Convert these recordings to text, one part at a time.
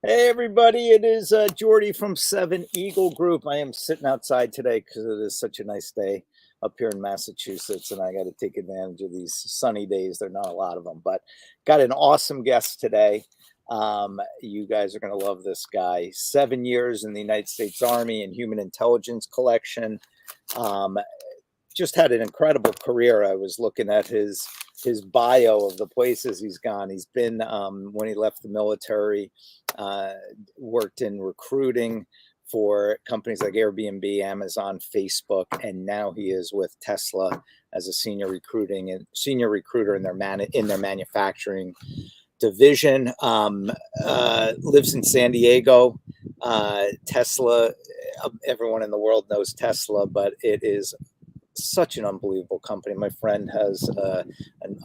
Hey everybody, it is Jordy from Seven Eagle Group. I am sitting outside today because it is such a nice day up here in Massachusetts, and I got to take advantage of these sunny days. There are not a lot of them, but got an awesome guest today. You guys are going to love this guy. 7 years in the United States Army and Human Intelligence Collection. Um, just had an incredible career. I was looking at his bio of the places he's gone. He's been when he left the military, uh, worked in recruiting for companies like Airbnb, Amazon, Facebook, and now he is with Tesla as a senior recruiter in their manufacturing division. Lives in San Diego. Tesla. Everyone in the world knows Tesla, but it is such an unbelievable company. My friend has a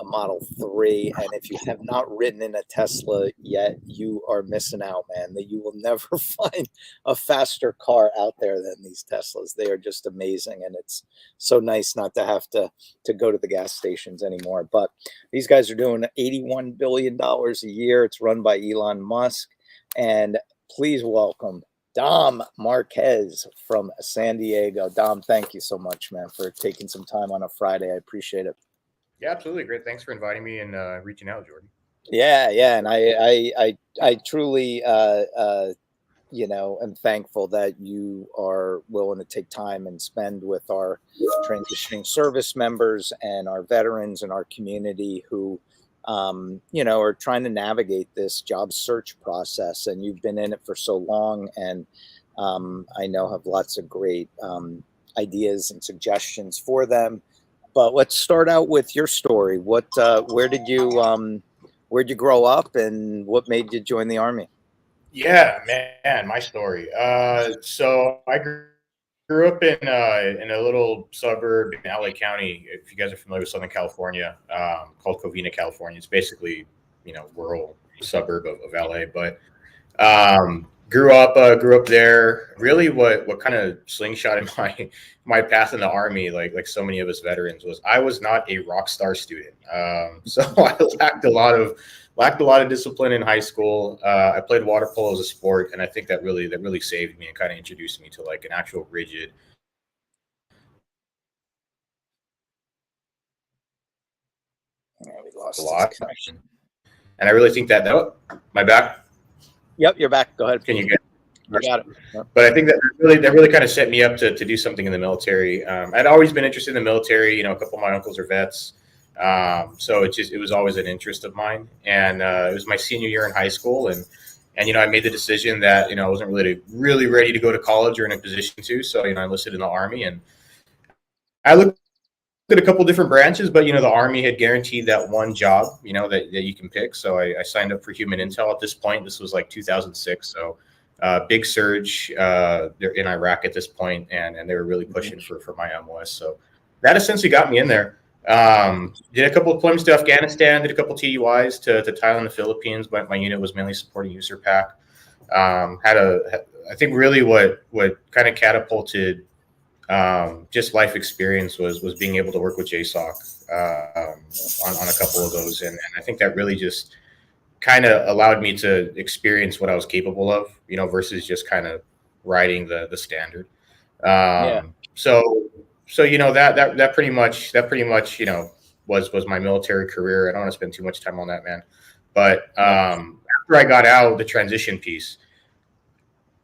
Model 3, and if you have not ridden in a Tesla yet, you are missing out, man. That you will never find a faster car out there than these Teslas. They are just amazing, and it's so nice not to have to go to the gas stations anymore. But these guys are doing $81 billion a year. It's run by Elon Musk, and please welcome Dom Marquez from San Diego. Dom, thank you so much, man, for taking some time on a Friday. I appreciate it. Yeah, absolutely. Great. Thanks for inviting me and reaching out, Jordan. Yeah, and I truly, am thankful that you are willing to take time and spend with our transitioning service members and our veterans and our community who, are trying to navigate this job search process. And you've been in it for so long, and I know have lots of great ideas and suggestions for them. But let's start out with your story. Where'd you grow up, and what made you join the army? Yeah, man, my story. So I grew up in a little suburb in LA County. If you guys are familiar with Southern California, called Covina, California. It's basically rural suburb of LA. But grew up there. Really, what kind of slingshotted my path in the army, like so many of us veterans, was I was not a rock star student. So I lacked a lot of discipline in high school. I played water polo as a sport, and I think that really saved me and kind of introduced me to like an actual rigid Yeah, we lost his lot. connection. And I really think that my back. Yep, you're back. Go ahead. Can you get? You got it. Yep. But I think that really kind of set me up to do something in the military. I'd always been interested in the military. A couple of my uncles are vets, so it was always an interest of mine. And it was my senior year in high school, and I made the decision that I wasn't really ready to go to college or in a position to. So I enlisted in the army, and I looked at a couple different branches, but the army had guaranteed that one job, that you can pick. So I signed up for human intel at this point. This was like 2006, so big surge they're in Iraq at this point, and they were really pushing for my MOS. So that essentially got me in there. Did a couple of deployments to Afghanistan, did a couple of TUIs to Thailand, the Philippines, but my unit was mainly supporting user pack. I think really what kind of catapulted just life experience was being able to work with JSOC on a couple of those, and I think that really just kind of allowed me to experience what I was capable of, versus just kind of riding the standard. Yeah. So that pretty much was my military career. I don't want to spend too much time on that, man. But after I got out, the transition piece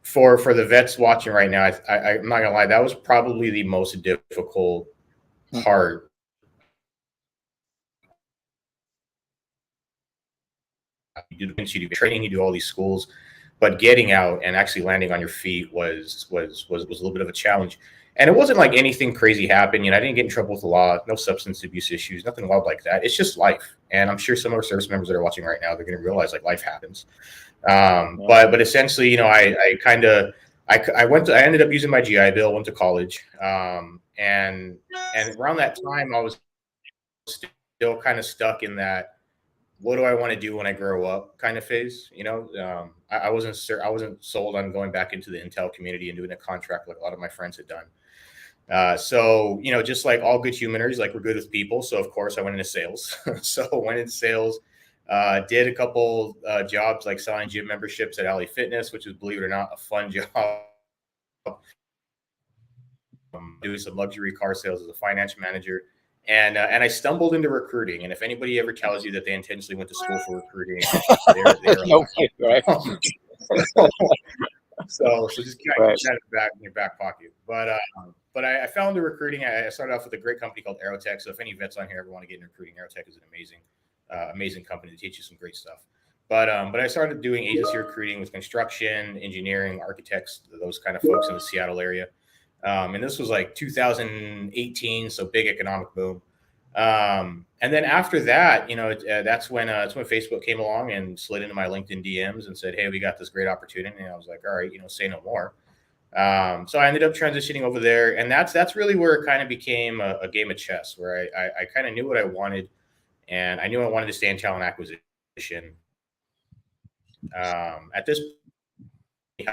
for the vets watching right now, I'm not gonna lie, that was probably the most difficult part. You do training, you do all these schools, but getting out and actually landing on your feet was a little bit of a challenge. And it wasn't like anything crazy happened. I didn't get in trouble with the law, no substance abuse issues, nothing wild like that. It's just life. And I'm sure some of our service members that are watching right now, they're going to realize like life happens. But essentially, I ended up using my GI Bill, went to college, and around that time, I was still kind of stuck in that what do I want to do when I grow up kind of phase. I wasn't sold on going back into the Intel community and doing a contract like a lot of my friends had done. So just like all good humaners, like we're good with people. So of course I went into sales. So went into sales, Did a couple jobs like selling gym memberships at LA Fitness, which was, believe it or not, a fun job. Doing some luxury car sales as a finance manager. And I stumbled into recruiting. And if anybody ever tells you that they intentionally went to school for recruiting, they're No way, right? so just keep Right. that in your back pocket. But I fell into recruiting. I started off with a great company called Aerotech. So if any vets on here ever want to get into recruiting, Aerotech is an amazing company to teach you some great stuff. But I started doing agency recruiting with construction, engineering, architects, those kind of folks in the Seattle area. And this was like 2018, so big economic boom. And then after that, that's when Facebook came along and slid into my LinkedIn DMs and said, "Hey, we got this great opportunity." And I was like, "All right, say no more." So I ended up transitioning over there, and that's really where it kind of became a game of chess, where I kind of knew what I wanted, and I knew I wanted to stay in talent acquisition. At this point,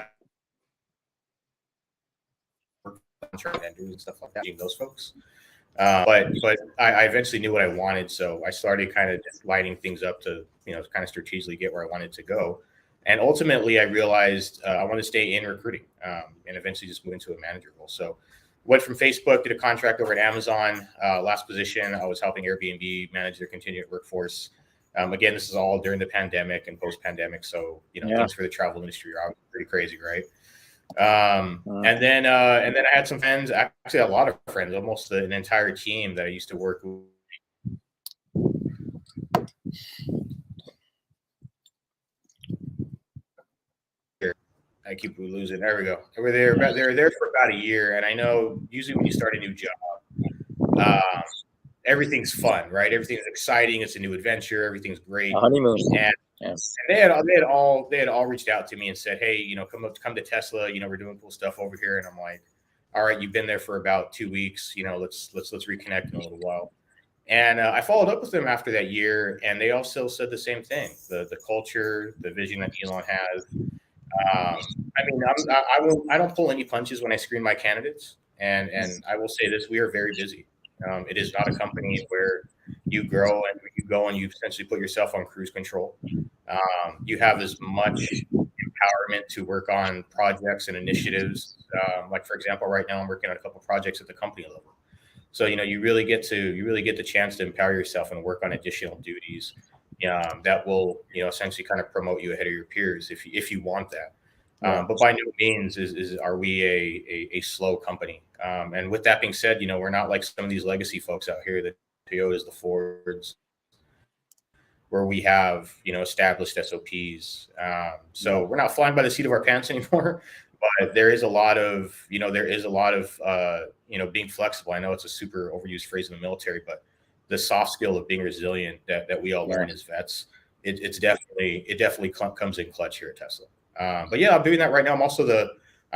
vendors and stuff like that, those folks. But I eventually knew what I wanted, so I started kind of just lighting things up to kind of strategically get where I wanted to go. And ultimately, I realized I wanted to stay in recruiting, and eventually just move into a manager role. So went from Facebook, did a contract over at Amazon. Last position, I was helping Airbnb manage their contingent workforce. Again, this is all during the pandemic and post-pandemic, so things for the travel industry are pretty crazy, right? And then I had some friends, actually a lot of friends, almost an entire team that I used to work with. I keep losing. There we go. They were there for about a year, and I know usually when you start a new job, everything's fun, right? Everything's exciting. It's a new adventure. Everything's great. A honeymoon. And Yes. And they had all reached out to me and said, "Hey, come to Tesla. We're doing cool stuff over here." And I'm like, "All right, you've been there for about 2 weeks. Let's reconnect in a little while." And I followed up with them after that year, and they also said the same thing: the culture, the vision that Elon has. I mean, I don't pull any punches when I screen my candidates, and I will say this: we are very busy. It is not a company where you grow and you go and you essentially put yourself on cruise control. You have as much empowerment to work on projects and initiatives. Like for example, right now I'm working on a couple projects at the company level. So you really get the chance to empower yourself and work on additional duties that will essentially kind of promote you ahead of your peers if you want that. But by no means are we a slow company. And with that being said, we're not like some of these legacy folks out here, the Toyotas, the Fords, where we have established SOPs. So we're not flying by the seat of our pants anymore. But there is a lot of being flexible. I know it's a super overused phrase in the military, but the soft skill of being resilient that we all learn as vets, it definitely comes in clutch here at Tesla. But yeah, I'm doing that right now. I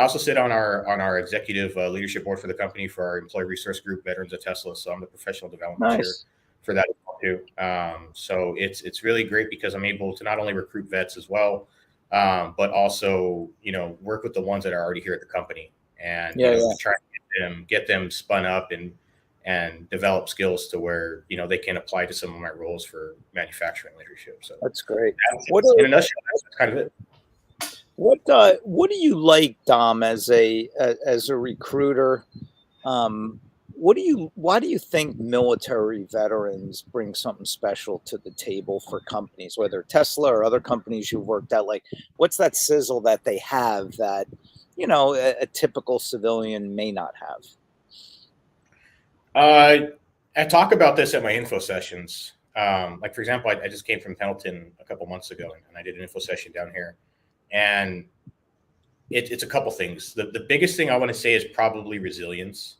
also sit on our executive leadership board for the company for our employee resource group, Veterans of Tesla. So I'm the professional development chair for that too. So it's really great because I'm able to not only recruit vets as well, but also work with the ones that are already here at the company and try to get them spun up and develop skills to where they can apply to some of my roles for manufacturing leadership. So that's great. In a nutshell, that's kind of it. What do you like, Dom, as a recruiter? Why do you think military veterans bring something special to the table for companies, whether Tesla or other companies you've worked at? Like, what's that sizzle that they have that a typical civilian may not have? I talk about this at my info sessions. Like for example, I just came from Pendleton a couple months ago, and I did an info session down here. And it's a couple things. The biggest thing I want to say is probably resilience.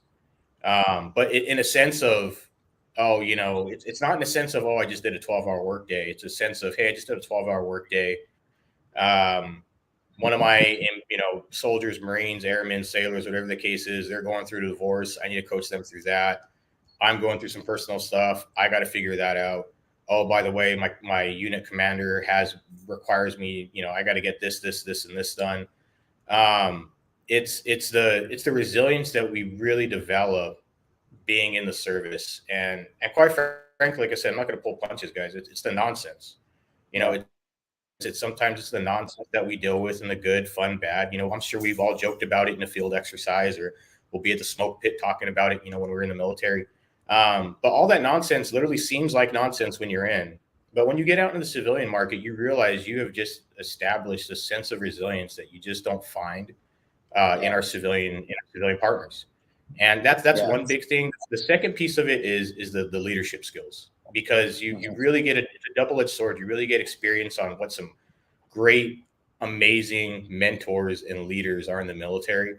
But in a sense of, it's not in a sense of, I just did a 12-hour workday. It's a sense of, hey, I just did a 12-hour workday. One of my, soldiers, Marines, airmen, sailors, whatever the case is, they're going through a divorce. I need to coach them through that. I'm going through some personal stuff. I got to figure that out. Oh, by the way, my unit commander requires me, I got to get this, and this done. It's the resilience that we really develop being in the service. And quite frankly, like I said, I'm not going to pull punches, guys. It's the nonsense. You know, it's sometimes it's the nonsense that we deal with and the good, fun, bad. You know, I'm sure we've all joked about it in a field exercise, or we'll be at the smoke pit talking about it, you know, when we're in the military. But all that nonsense literally seems like nonsense when you're in. But when you get out in the civilian market, you realize you have just established a sense of resilience that you just don't find in our civilian partners. And that's Yeah. one big thing. The second piece of it is the leadership skills, because you Mhm. really get it's a double-edged sword. You really get experience on what some great, amazing mentors and leaders are in the military,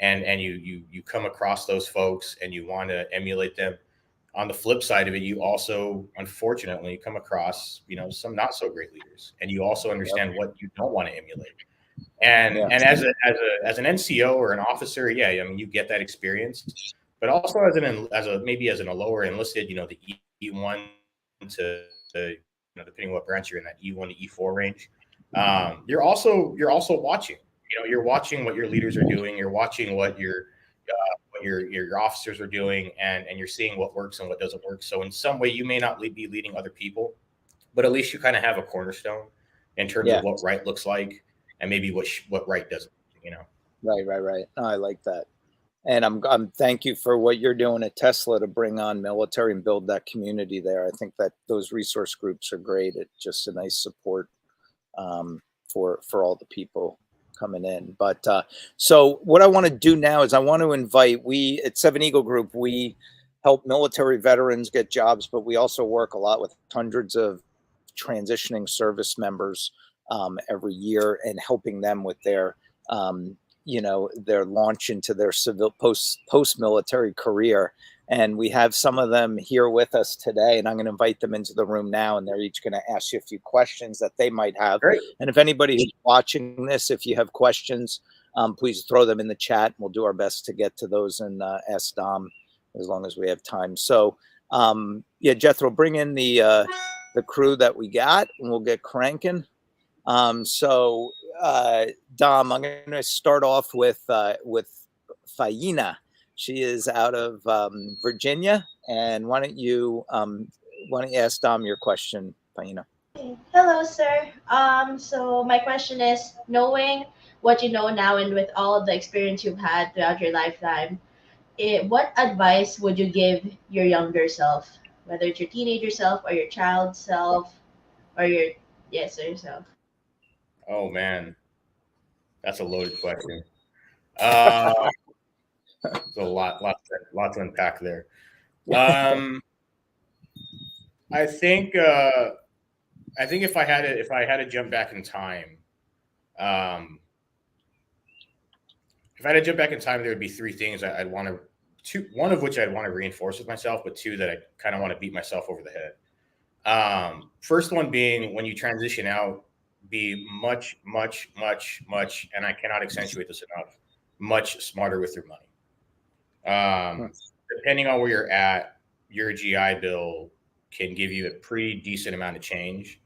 and you come across those folks and you want to emulate them. On the flip side of it, you also unfortunately come across, you know, some not so great leaders, and you also Yep. understand what you don't want to emulate. Yeah. And as an NCO or an officer, yeah, I mean, you get that experience, but also as a lower enlisted, you know, the E1 to the, you know, depending on what branch you're in, that E1 to E4 range, you're also watching. You know, you're watching what your leaders are doing. You're watching what your officers are doing, and you're seeing what works and what doesn't work. So in some way, you may not be leading other people, but at least you kind of have a cornerstone in terms of Yeah. what right looks like, and maybe what right doesn't. You know. Right. Right. Right. No, I like that. And I'm thank you for what you're doing at Tesla to bring on military and build that community there. I think that those resource groups are great. It's just a nice support um, for all the people coming in. But so what I want to do now is I want to invite, we at Seven Eagle Group, we help military veterans get jobs, but we also work a lot with hundreds of transitioning service members every year and helping them with their their launch into their civil post military career. And we have some of them here with us today, and I'm going to invite them into the room now, and they're each going to ask you a few questions that they might have. Great. And if anybody who's watching this, if you have questions, please throw them in the chat, and we'll do our best to get to those and ask Dom as long as we have time. So, yeah, Jethro, bring in the crew that we got, and we'll get cranking. So, Dom, I'm going to start off with Faina. She is out of Virginia, and why don't you ask Dom your question, Faina? Hello, sir. So my question is, knowing what you know now and with all of the experience you've had throughout your lifetime, what advice would you give your younger self, whether it's your teenager self or your child self or your yes, sir, self? Oh man, that's a loaded question. Uh, there's a lot to unpack there. Um, I think if I had to jump back in time, um, if I had to jump back in time, there would be three things I'd want to two. One of which I'd want to reinforce with myself, but two that I kind of want to beat myself over the head. First one being, when you transition out, be much, much, much, much, and I cannot accentuate this enough, much smarter with your money. Um, Depending on where you're at, your GI Bill can give you a pretty decent amount of change,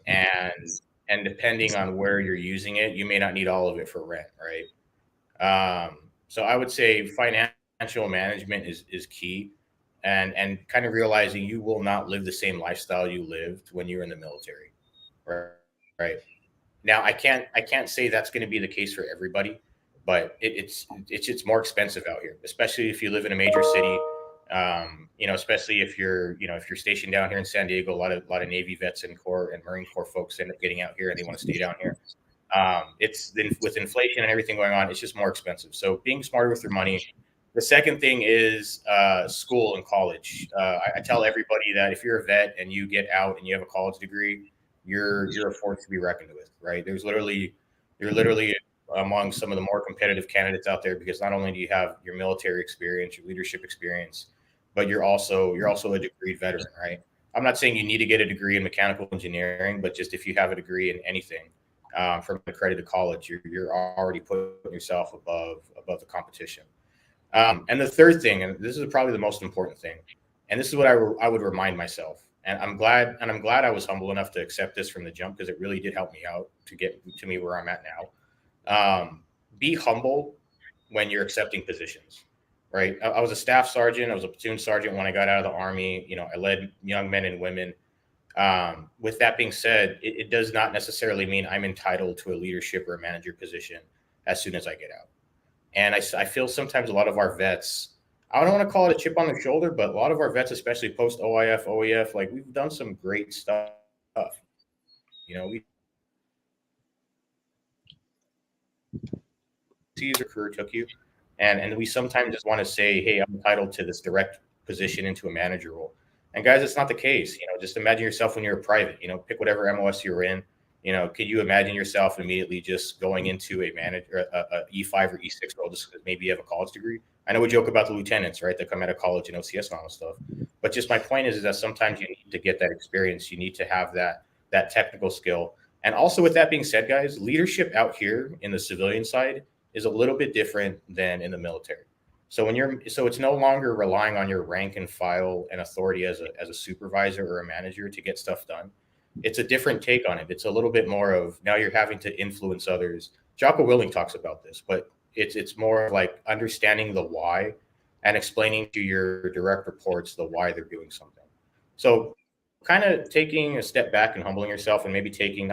and depending on where you're using it, you may not need all of it for rent, right? So I would say financial management is key, and kind of realizing you will not live the same lifestyle you lived when you're in the military, right? Right. Now I can't say that's going to be the case for everybody, but it's more expensive out here, especially if you live in a major city. You know, especially if you're stationed down here in San Diego, a lot of Navy vets and Corps and Marine Corps folks end up getting out here and they want to stay down here. It's with inflation and everything going on, it's just more expensive. So being smarter with your money. The second thing is school and college. I tell everybody that if you're a vet and you get out and you have a college degree, you're a force to be reckoned with, right? You're literally among some of the more competitive candidates out there, because not only do you have your military experience, your leadership experience, but you're also a degreed veteran, right? I'm not saying you need to get a degree in mechanical engineering, but just if you have a degree in anything from an accredited college, you're already putting yourself above the competition. And the third thing, and this is probably the most important thing, and this is what I would remind myself, and I'm glad I was humble enough to accept this from the jump, because it really did help me out to get to me where I'm at now. Be humble when you're accepting positions, right? I was a staff sergeant, I was a platoon sergeant when I got out of the Army. You know, I led young men and women. With that being said, it does not necessarily mean I'm entitled to a leadership or a manager position as soon as I get out. And I feel sometimes a lot of our vets, I don't want to call it a chip on the shoulder, but a lot of our vets, especially post OIF, OEF, like we've done some great stuff. We see your career took you. And we sometimes just want to say, hey, I'm entitled to this direct position into a manager role. And guys, it's not the case. Just imagine yourself when you're a private, pick whatever MLS you're in. Could you imagine yourself immediately just going into a manager, a E5 or E6 role, just because maybe you have a college degree? I know we joke about the lieutenants, right, that come out of college and OCS and all this stuff. But just my point is that sometimes you need to get that experience. You need to have that technical skill. And also, with that being said, guys, leadership out here in the civilian side is a little bit different than in the military. So it's no longer relying on your rank and file and authority as a supervisor or a manager to get stuff done. It's a different take on it. It's a little bit more of now you're having to influence others. Jocko Willing talks about this, but it's more like understanding the why and explaining to your direct reports the why they're doing something. So kind of taking a step back and humbling yourself and maybe taking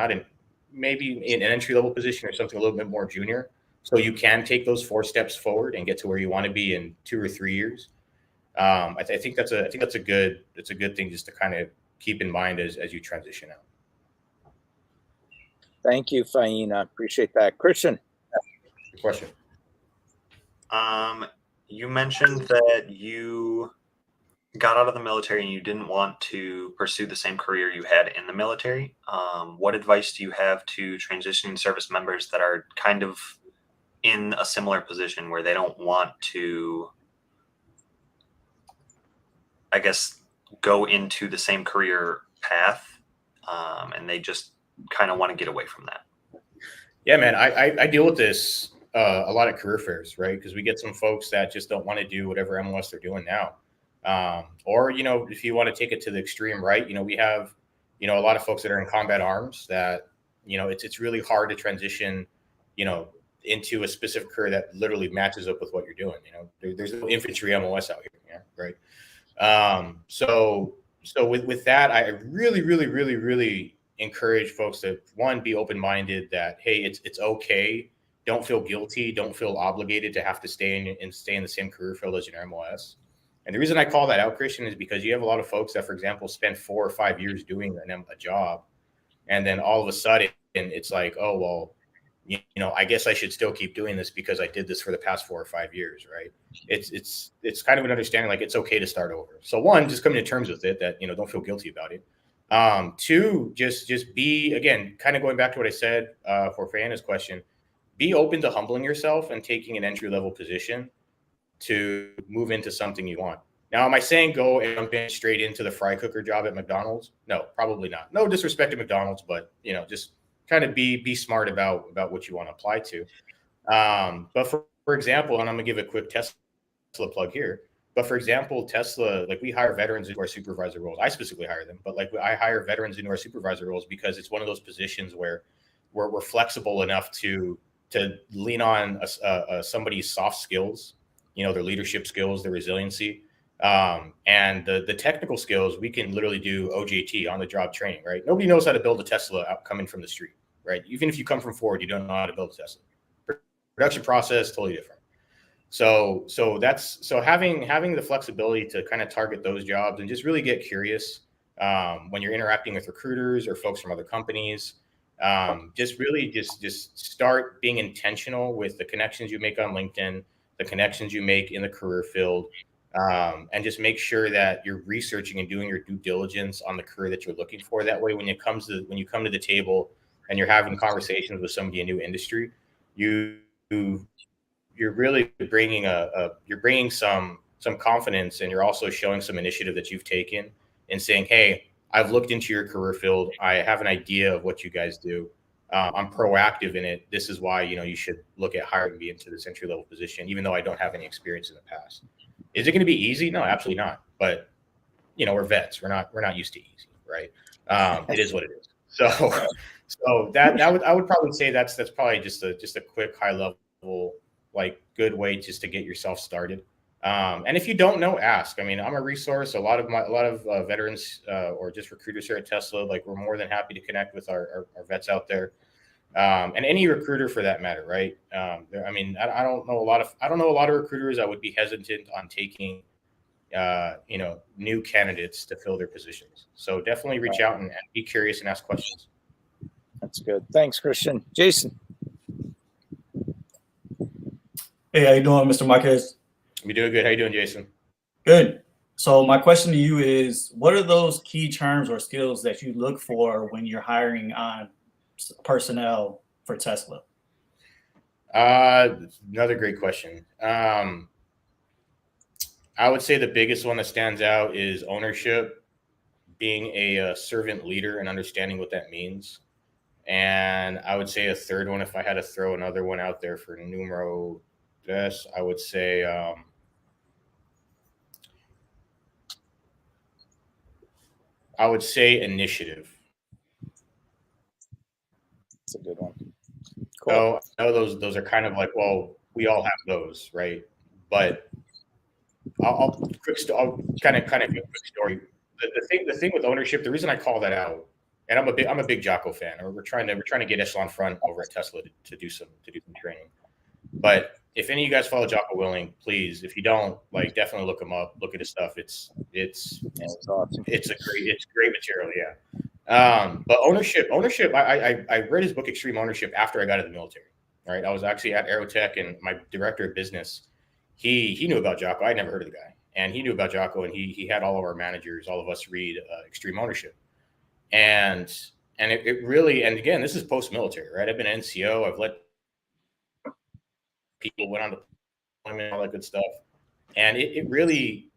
maybe in an entry level position or something a little bit more junior, so you can take those 4 steps forward and get to where you want to be in 2 or 3 years. I think that's a good thing just to kind of keep in mind as you transition out. Thank you, Faina. Appreciate that. Christian. Good question. You mentioned that you got out of the military and you didn't want to pursue the same career you had in the military. What advice do you have to transitioning service members that are kind of in a similar position where they don't want to, I guess, go into the same career path, and they just kind of want to get away from that? Yeah, man, I deal with this a lot at career fairs, right? Because we get some folks that just don't want to do whatever MLS they're doing now. Or, if you want to take it to the extreme right, we have, a lot of folks that are in combat arms that, it's really hard to transition, into a specific career that literally matches up with what you're doing. There's no infantry MLS out here, right? So with that, I really, really, really, really encourage folks to, one, be open-minded that, hey, it's okay. Don't feel guilty. Don't feel obligated to have to stay in the same career field as your MLS. And the reason I call that out, Christian, is because you have a lot of folks that, for example, spend 4 or 5 years doing a job, and then all of a sudden it's like, oh, well, I guess I should still keep doing this because I did this for the past 4 or 5 years, right? It's kind of an understanding, like it's okay to start over. So one, just coming to terms with it, that, don't feel guilty about it. 2, just be, again, kind of going back to what I said for Fana's question, be open to humbling yourself and taking an entry-level position to move into something you want. Now, am I saying go and jump in straight into the fry cooker job at McDonald's? No, probably not. No disrespect to McDonald's, but, just kind of be smart about what you want to apply to. But for example, and I'm gonna give a quick Tesla plug here, but for example, Tesla, like we hire veterans into our supervisor roles. I specifically hire them, but like I hire veterans into our supervisor roles because it's one of those positions where we're flexible enough to lean on somebody's soft skills, their leadership skills, their resiliency, and the technical skills. We can literally do OJT, on the job training, right? Nobody knows how to build a Tesla out coming from the street, right? Even if you come from Ford, you don't know how to build a Tesla. Production process, totally different. So having the flexibility to kind of target those jobs and just really get curious when you're interacting with recruiters or folks from other companies. Just start being intentional with the connections you make on LinkedIn, the connections you make in the career field, and just make sure that you're researching and doing your due diligence on the career that you're looking for. That way, when you come to the table and you're having conversations with somebody in a new industry, you're really bringing some confidence, and you're also showing some initiative that you've taken and saying, hey, I've looked into your career field. I have an idea of what you guys do. I'm proactive in it. This is why, you should look at hiring me into this entry level position, even though I don't have any experience in the past. Is it going to be easy? No, absolutely not. But, we're vets. We're not used to easy, right? It is what it is. So I would probably say that's probably just a quick high level, like, good way just to get yourself started. And if you don't know, ask. I mean, I'm a resource. A lot of veterans or just recruiters here at Tesla, like we're more than happy to connect with our vets out there, and any recruiter for that matter, right? I mean, I don't know a lot of recruiters that would be hesitant on taking new candidates to fill their positions. So definitely reach out and be curious and ask questions. That's good. Thanks, Christian. Jason. Hey, how you doing, Mr. Marquez? We doing good. How you doing, Jason? Good. So my question to you is, what are those key terms or skills that you look for when you're hiring on personnel for Tesla? Another great question. I would say the biggest one that stands out is ownership, being a servant leader and understanding what that means. And I would say a third one, if I had to throw another one out there for numero dos, I would say initiative. That's a good one. Cool. So I know those are kind of like, well, we all have those, right? But I'll kind of give a quick story. The thing with ownership, the reason I call that out, and I'm a big Jocko fan, or we're trying to get Echelon Front over at Tesla to do some training. But if any of you guys follow Jocko Willing, please, if you don't, like, definitely look him up, look at his stuff. It's awesome. It's great material, yeah. But ownership, I read his book Extreme Ownership after I got out of the military. Right, I was actually at Aerotech, and my director of business, he knew about Jocko. I'd never heard of the guy, and he knew about Jocko, and he had all of our managers, all of us read Extreme Ownership, and it really, and again, this is post-military, right? I've been an NCO, I've led people, went on deployment, all that good stuff, and it really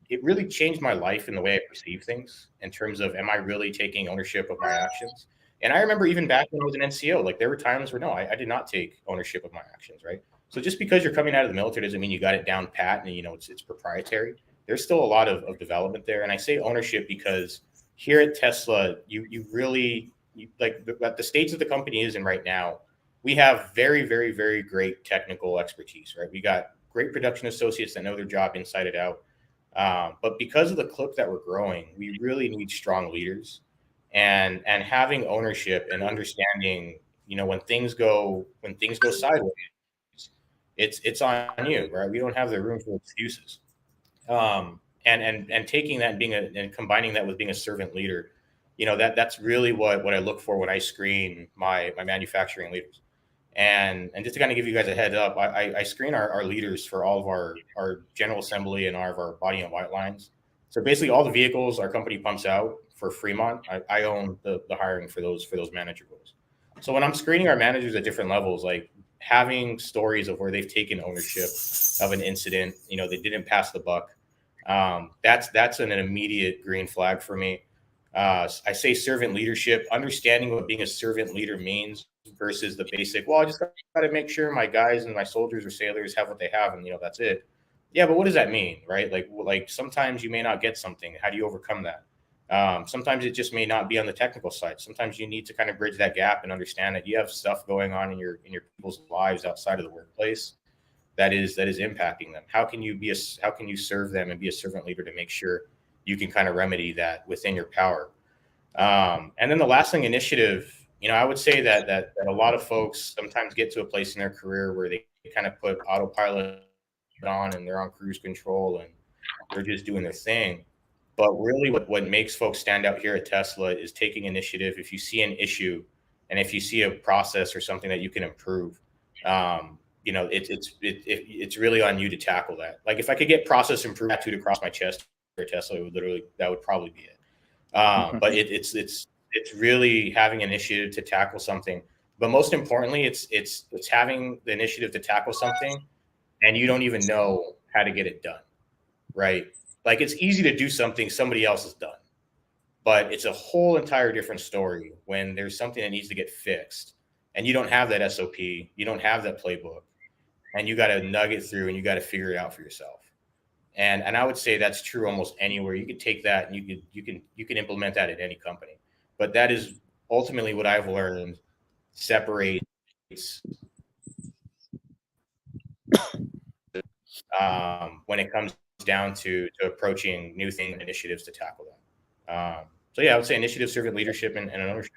changed my life in the way I perceive things in terms of, am I really taking ownership of my actions? And I remember even back when I was an NCO, like there were times where no, I did not take ownership of my actions, right? So just because you're coming out of the military doesn't mean you got it down pat and it's proprietary. There's still a lot of development there. And I say ownership because here at Tesla, you really like the stage that the company is in right now, we have very, very, very great technical expertise, right? We got great production associates that know their job inside and out. But because of the clip that we're growing, we really need strong leaders, and having ownership and understanding, when things go sideways, it's on you, right? We don't have the room for excuses. And taking that and combining that with being a servant leader, that's really what I look for when I screen my manufacturing leaders. And just to kind of give you guys a heads up, I screen our leaders for all of our general assembly and all of our body and white lines. So basically all the vehicles our company pumps out for Fremont, I own the hiring for those manager roles. So when I'm screening our managers at different levels, like having stories of where they've taken ownership of an incident, they didn't pass the buck. That's an immediate green flag for me. I say servant leadership, understanding what being a servant leader means versus the basic, well, I just got to make sure my guys and my soldiers or sailors have what they have, and that's it. Yeah, but what does that mean, right? Like sometimes you may not get something. How do you overcome that? Sometimes it just may not be on the technical side. Sometimes you need to kind of bridge that gap and understand that you have stuff going on in your people's lives outside of the workplace that is impacting them. How can you serve them and be a servant leader to make sure you can kind of remedy that within your power? And then the last thing, initiative. I would say that a lot of folks sometimes get to a place in their career where they kind of put autopilot on and they're on cruise control and they're just doing their thing. But really what makes folks stand out here at Tesla is taking initiative. If you see an issue and if you see a process or something that you can improve, it's really on you to tackle that. Like if I could get process improvement tattooed across my chest for Tesla, that would probably be it. But it's really having initiative to tackle something. But most importantly, it's having the initiative to tackle something and you don't even know how to get it done, right? Like it's easy to do something somebody else has done, but it's a whole entire different story when there's something that needs to get fixed and you don't have that SOP, you don't have that playbook, and you got to nug it through and you got to figure it out for yourself. And I would say that's true almost anywhere. You could take that and you can implement that at any company. But that is ultimately what I've learned separates when it comes down to approaching new things and initiatives to tackle that. So yeah, I would say initiative, servant leadership, and ownership.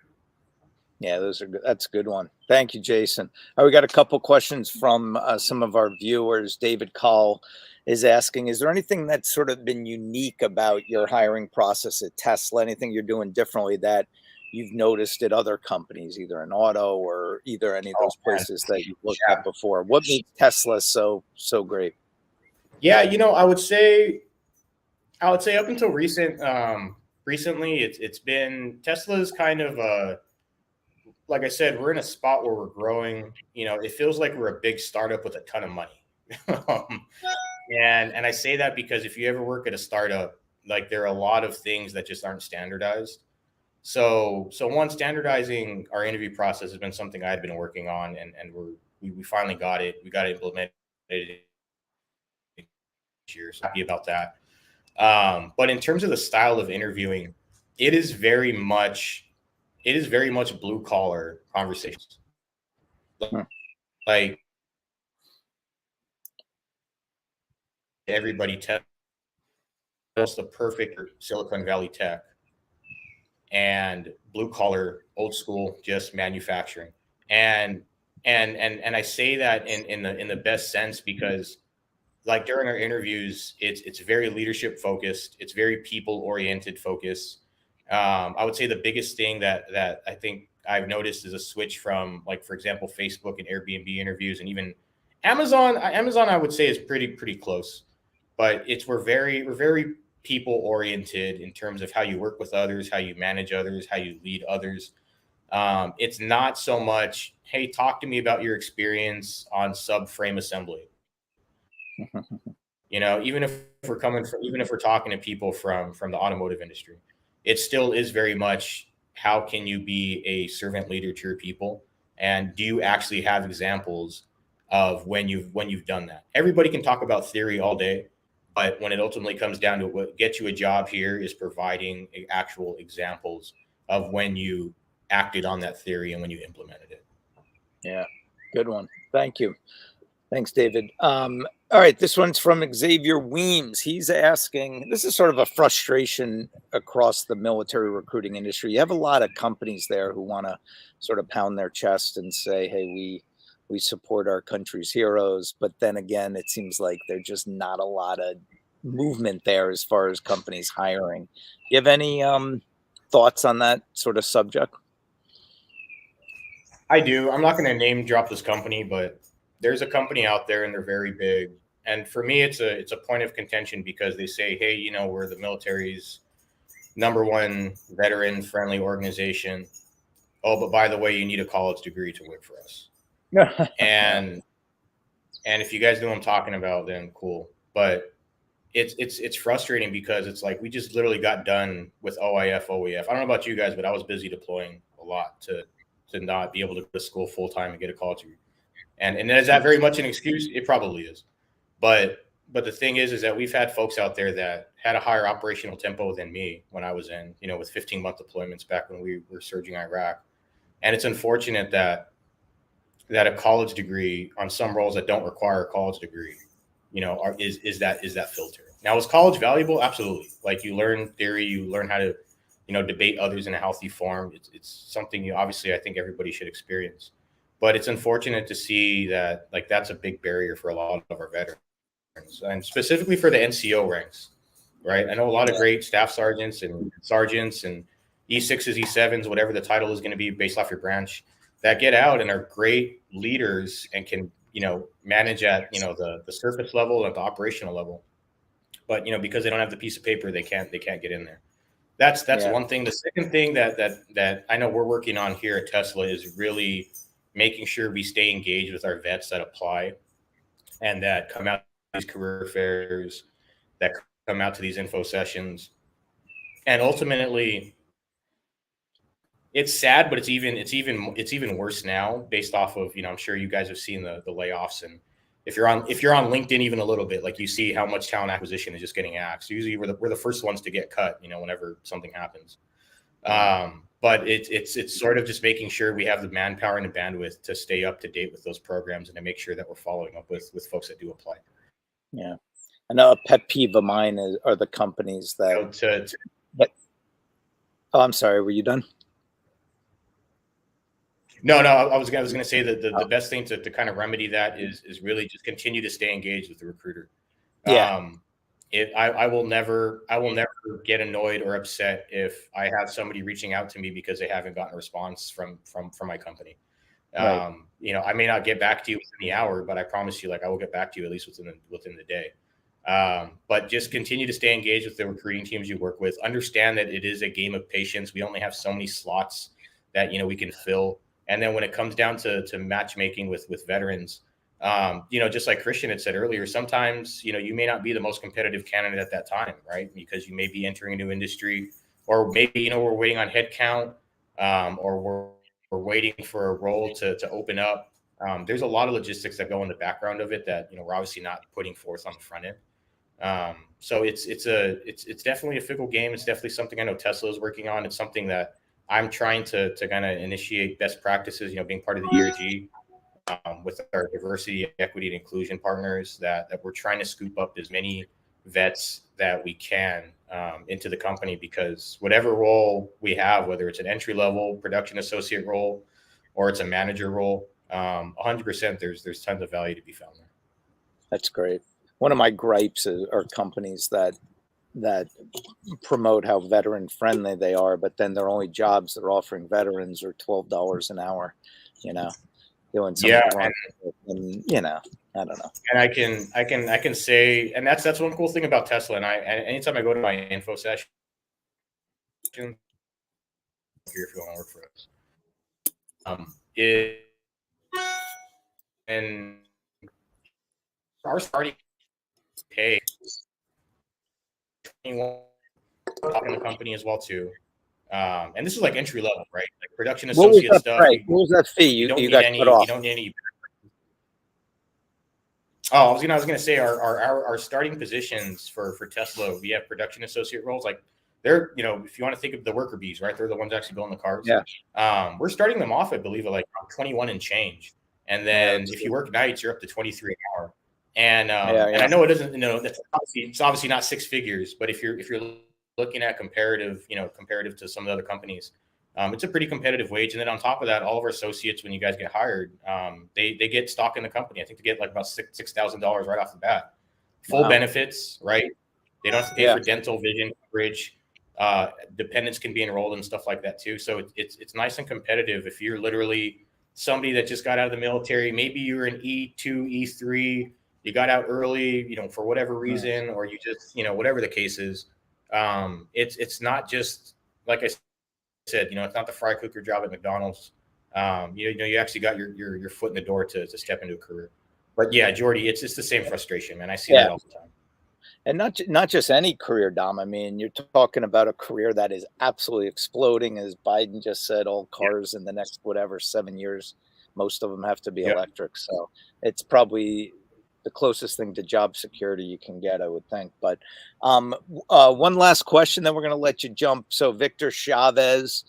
Yeah, those are good. That's a good one. Thank you, Jason. All right, we got a couple questions from some of our viewers. David Call is asking, is there anything that's sort of been unique about your hiring process at Tesla? Anything you're doing differently that you've noticed at other companies, either in auto or either any of those places that you've looked at before? What makes Tesla so great? Yeah, I would say up until recently, it's been Tesla's kind of like I said, we're in a spot where we're growing. It feels like we're a big startup with a ton of money. And I say that because if you ever work at a startup, like there are a lot of things that just aren't standardized. So one, standardizing our interview process has been something I've been working on, and we finally got it. We got it implemented this year. So happy about that. But in terms of the style of interviewing, it is very much blue collar conversations. Like everybody tells the perfect Silicon Valley tech, and blue collar, old school, just manufacturing. And I say that in the best sense, because like during our interviews, it's very leadership focused. It's very people oriented focus. I would say the biggest thing that I think I've noticed is a switch from, like, for example, Facebook and Airbnb interviews, and even Amazon. I would say is pretty close, but we're very people oriented in terms of how you work with others, how you manage others, how you lead others. It's not so much, hey, talk to me about your experience on subframe assembly. Even if we're talking to people from the automotive industry, it still is very much, how can you be a servant leader to your people, and do you actually have examples of when you've done that? Everybody can talk about theory all day, but when it ultimately comes down to what gets you a job here is providing actual examples of when you acted on that theory and when you implemented it. Yeah, good one. Thank you. Thanks, David. All right, this one's from Xavier Weems. He's asking, this is sort of a frustration across the military recruiting industry. You have a lot of companies there who want to sort of pound their chest and say, hey, we support our country's heroes. But then again, it seems like there's just not a lot of movement there as far as companies hiring. Do you have any thoughts on that sort of subject? I do. I'm not going to name drop this company, but there's a company out there and they're very big. And for me, it's a point of contention, because they say, hey, we're the military's #1 veteran friendly organization. Oh, but by the way, you need a college degree to work for us. and if you guys know what I'm talking about, then cool. But it's frustrating, because it's like, we just literally got done with OIF, OEF. I don't know about you guys, but I was busy deploying a lot to not be able to go to school full time and get a college degree. And is that very much an excuse? It probably is. But the thing is that we've had folks out there that had a higher operational tempo than me when I was in, with 15-month deployments back when we were surging Iraq. And it's unfortunate that a college degree on some roles that don't require a college degree, is that filter. Now, is college valuable? Absolutely. Like, you learn theory, you learn how to, debate others in a healthy form. It's something obviously I think everybody should experience. But it's unfortunate to see that, like, that's a big barrier for a lot of our veterans, and specifically for the NCO ranks, right? I know a lot of great staff sergeants and E6s, E7s, whatever the title is going to be based off your branch, that get out and are great leaders and can, manage at, the surface level, at the operational level. But, because they don't have the piece of paper, they can't get in there. That's one thing. The second thing that I know we're working on here at Tesla is really making sure we stay engaged with our vets that apply and that come out to these career fairs, that come out to these info sessions. And ultimately, it's sad, but it's even worse now, based off of, I'm sure you guys have seen the layoffs, and if you're on LinkedIn even a little bit, like, you see how much talent acquisition is just getting axed. Usually we're the first ones to get cut, whenever something happens. But it's sort of just making sure we have the manpower and the bandwidth to stay up to date with those programs and to make sure that we're following up with folks that do apply. Yeah. I know a pet peeve of mine are the companies You that. know, to Oh, I'm sorry. Were you done? No, I was going to say that the Oh, best thing to kind of remedy that is really just continue to stay engaged with the recruiter. yeah. I will never get annoyed or upset if I have somebody reaching out to me because they haven't gotten a response from my company. Right. You know, I may not get back to you within the hour, but I promise you, like, I will get back to you at least within the day. But just continue to stay engaged with the recruiting teams you work with. Understand that it is a game of patience. We only have so many slots that, you know, we can fill. And then when it comes down to matchmaking with veterans, you know, just like Christian had said earlier, sometimes, you know, you may not be the most competitive candidate at that time, right? Because you may be entering a new industry, or maybe, you know, we're waiting on headcount, or we're waiting for a role to open up. There's a lot of logistics that go in the background of it that, you know, we're obviously not putting forth on the front end. So it's definitely a fickle game. It's definitely something I know Tesla is working on. It's something that I'm trying to kind of initiate best practices, you know, being part of the ERG, with our diversity, equity, and inclusion partners, that we're trying to scoop up as many vets that we can, into the company, because whatever role we have, whether it's an entry level production associate role or it's a manager role, 100% there's tons of value to be found there. That's great. One of my gripes are companies that promote how veteran friendly they are, but then their only jobs they're offering veterans are $12 an hour. You know, doing some Yeah, grunt, and you know, I don't know. and I can say, and that's one cool thing about Tesla. And anytime I go to my info session, here if you want to work for us, it and our starting pay, talking to the company as well too. And this is like entry level, right? Like production What was associate that stuff. price? What was that fee? You don't You need got any. cut off. You don't need any. Oh, I was gonna say our starting positions for Tesla, we have production associate roles. Like, they're, you know, if you want to think of the worker bees, right? They're the ones actually building the cars. Yeah. We're starting them off, I believe, at like 21 and change. And then if you work nights, you're up to 23 an hour. And and I know it doesn't, you know, it's obviously not six figures, but if you're looking at comparative, you know, comparative to some of the other companies, it's a pretty competitive wage. And then on top of that, all of our associates, when you guys get hired, they get stock in the company. I think they get like about $6,000 right off the bat. Full benefits, right? They don't have to pay for dental, vision coverage. Dependents can be enrolled and stuff like that too. So it's nice and competitive. If you're literally somebody that just got out of the military, maybe you're an E2, E3, you got out early, you know, for whatever reason, or you just, you know, whatever the case is. It's not just, like I said, you know, it's not the fry cooker job at McDonald's. You know, you actually got your foot in the door to step into a career. But yeah, Jordy, it's the same frustration, man. I see that all the time. And not just any career, Dom. I mean, you're talking about a career that is absolutely exploding, as Biden just said. All cars in the next 7 years, most of them have to be electric. So it's probably the closest thing to job security you can get, I would think. But one last question, then we're going to let you jump. So Victor Chavez,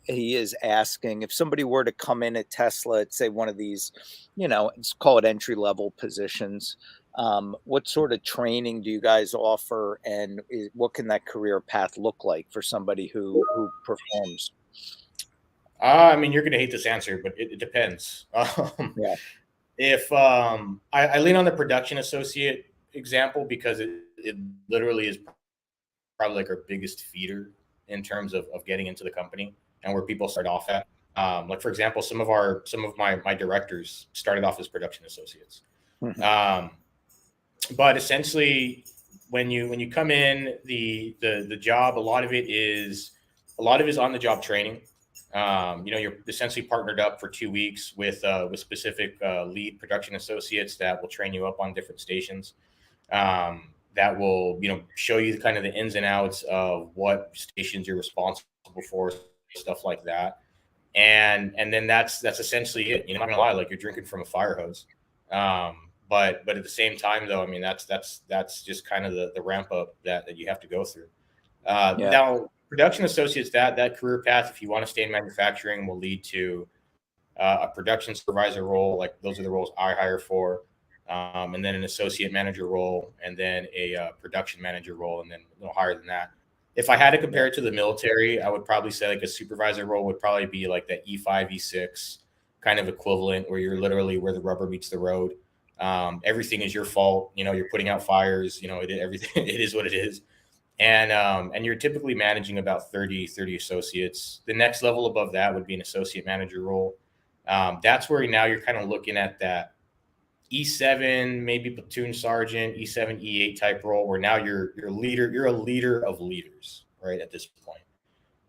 he is asking, if somebody were to come in at Tesla at, say, one of these, you know, let's call it entry level positions. What sort of training do you guys offer, and what can that career path look like for somebody who performs? I mean, you're going to hate this answer, but it depends. Yeah. If I lean on the production associate example, because it literally is probably like our biggest feeder in terms of getting into the company and where people start off at. Like, for example, some of my directors started off as production associates. But essentially, when you come in, the job, a lot of it is on the job training. You know, you're essentially partnered up for 2 weeks with specific lead production associates that will train you up on different stations. That will, you know, show you kind of the ins and outs of what stations you're responsible for, stuff like that. And then that's essentially it. You know, I'm not gonna lie, like, you're drinking from a fire hose. But at the same time, though, I mean, that's just kind of the ramp up that you have to go through. Now, production associates, that career path, if you want to stay in manufacturing, will lead to a production supervisor role. Like, those are the roles I hire for. and then an associate manager role, and then a production manager role, and then a little higher than that. If I had to compare it to the military, I would probably say like a supervisor role would probably be like that E5, E6 kind of equivalent, where you're literally where the rubber meets the road. Everything is your fault. You're putting out fires. Everything. It is what it is. And you're typically managing about 30 associates. The next level above that would be an associate manager role. That's where now you're kind of looking at that E7, maybe platoon sergeant, E7, E8 type role, where now you're a leader of leaders, right, at this point.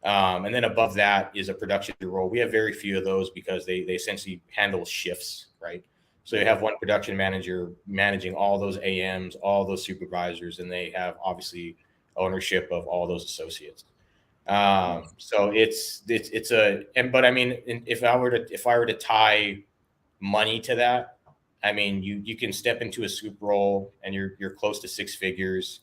And then above that is a production role. We have very few of those because they essentially handle shifts, right? So you have one production manager managing all those AMs, all those supervisors, and they have obviously ownership of all those associates. So but I mean, if I were to tie money to that, I mean, you can step into a soup role and you're close to six figures.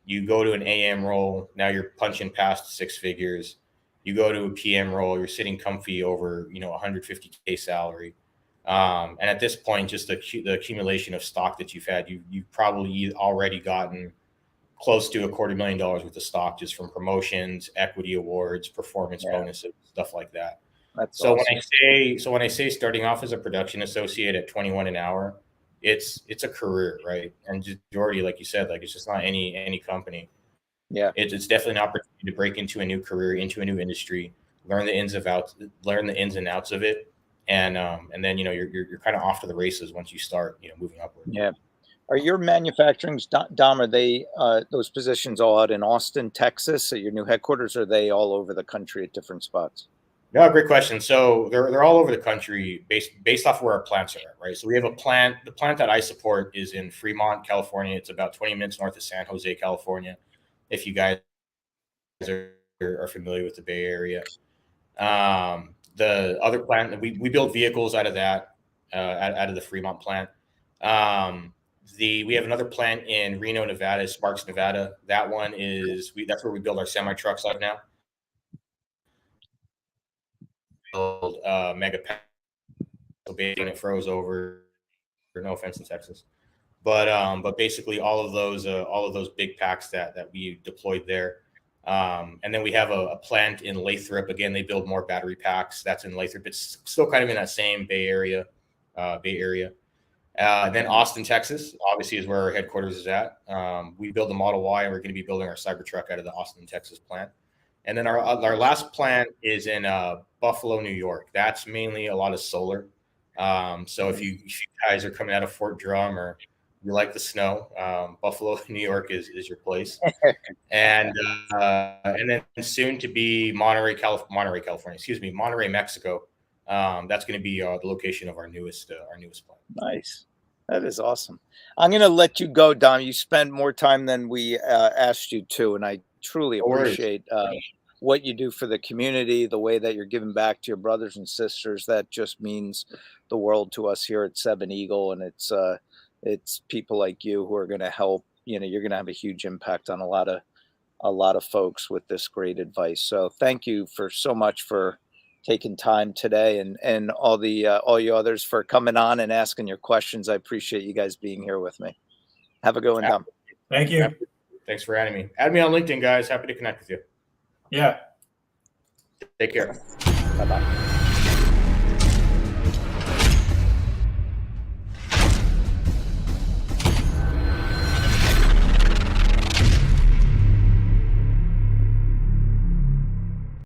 You go to an AM role, now you're punching past six figures. You go to a PM role, you're sitting comfy over 150K salary. And at this point, just the accumulation of stock that you've had, you've probably already gotten close to $250,000 worth of stock just from promotions, equity awards, performance bonuses, stuff like that. That's so awesome. when I say starting off as a production associate at 21 an hour, it's a career, right? And Jordy, like you said, like it's just not any company. Yeah, it's definitely an opportunity to break into a new career, into a new industry, learn the ins and outs of it, and then you're kind of off to the races once you start moving upward. Yeah. Are your manufacturing, Dom, are they those positions all out in Austin, Texas at your new headquarters, or are they all over the country at different spots? Yeah, great question. So they're all over the country based off where our plants are at, right? So we have a plant. The plant that I support is in Fremont, California. It's about 20 minutes north of San Jose, California. If you guys are familiar with the Bay Area, the other plant we build vehicles out of that, out of the Fremont plant. We have another plant in Reno, Nevada, Sparks, Nevada. That one is that's where we build our semi trucks out of now. Build mega packs, so basically it froze over. No offense in Texas, but basically all of those big packs that we deployed there. And then we have a plant in Lathrop. Again, they build more battery packs. That's in Lathrop. It's still kind of in that same Bay Area. And then Austin, Texas, obviously is where our headquarters is at. We build the Model Y, and we're going to be building our Cybertruck out of the Austin, Texas plant. And then our last plant is in Buffalo, New York. That's mainly a lot of solar. So if you guys are coming out of Fort Drum or you like the snow, Buffalo, New York is your place. And then soon to be Monterey, Mexico. That's going to be the location of our newest plant. Nice. That is awesome. I'm going to let you go, Dom. You spent more time than we asked you to, and I truly appreciate what you do for the community, the way that you're giving back to your brothers and sisters. That just means the world to us here at Seven Eagle, and it's people like you who are going to help. You're going to have a huge impact on a lot of folks with this great advice. So thank you so much for taking time today, and all you others for coming on and asking your questions. I appreciate you guys being here with me. Have a good one, Dom. Thank you. Thanks for adding me. Add me on LinkedIn, guys. Happy to connect with you. Yeah. Take care. Bye-bye.